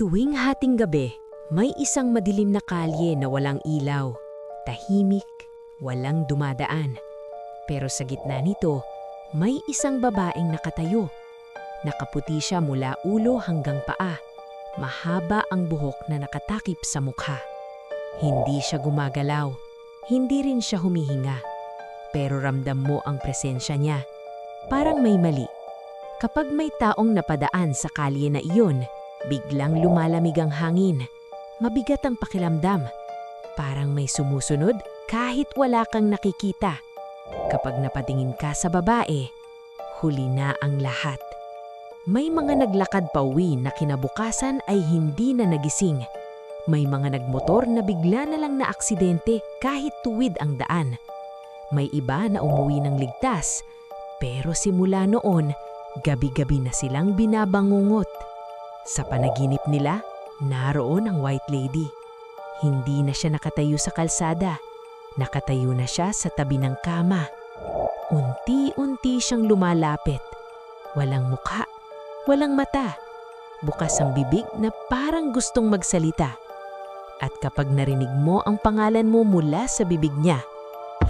Tuwing hating gabi, may isang madilim na kalye na walang ilaw. Tahimik, walang dumadaan. Pero sa gitna nito, may isang babaeng nakatayo. Nakaputi siya mula ulo hanggang paa. Mahaba ang buhok na nakatakip sa mukha. Hindi siya gumagalaw. Hindi rin siya humihinga. Pero ramdam mo ang presensya niya. Parang may mali. Kapag may taong napadaan sa kalye na iyon, biglang lumalamig ang hangin. Mabigat ang pakiramdam. Parang may sumusunod kahit wala kang nakikita. Kapag napatingin ka sa babae, huli na ang lahat. May mga naglakad pauwi na kinabukasan ay hindi na nagising. May mga nagmotor na bigla na lang na aksidente kahit tuwid ang daan. May iba na umuwi ng ligtas, pero simula noon, gabi-gabi na silang binabangungot. Sa panaginip nila, naroon ang White Lady. Hindi na siya nakatayo sa kalsada. Nakatayo na siya sa tabi ng kama. Unti-unti siyang lumalapit. Walang mukha, walang mata. Bukas ang bibig na parang gustong magsalita. At kapag narinig mo ang pangalan mo mula sa bibig niya,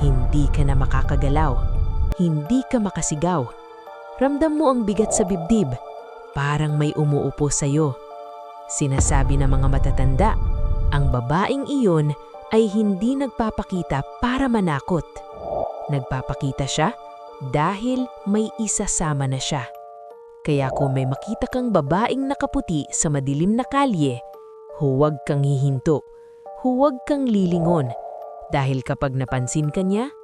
hindi ka na makakagalaw. Hindi ka makasigaw. Ramdam mo ang bigat sa bibdib. Parang may umuupo sa'yo. Sinasabi ng mga matatanda, ang babaeng iyon ay hindi nagpapakita para manakot. Nagpapakita siya dahil may isasama na siya. Kaya kung may makita kang babaeng nakaputi sa madilim na kalye, huwag kang hihinto, huwag kang lilingon. Dahil kapag napansin ka niya,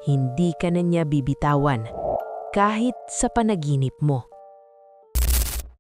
hindi ka na niya bibitawan, kahit sa panaginip mo.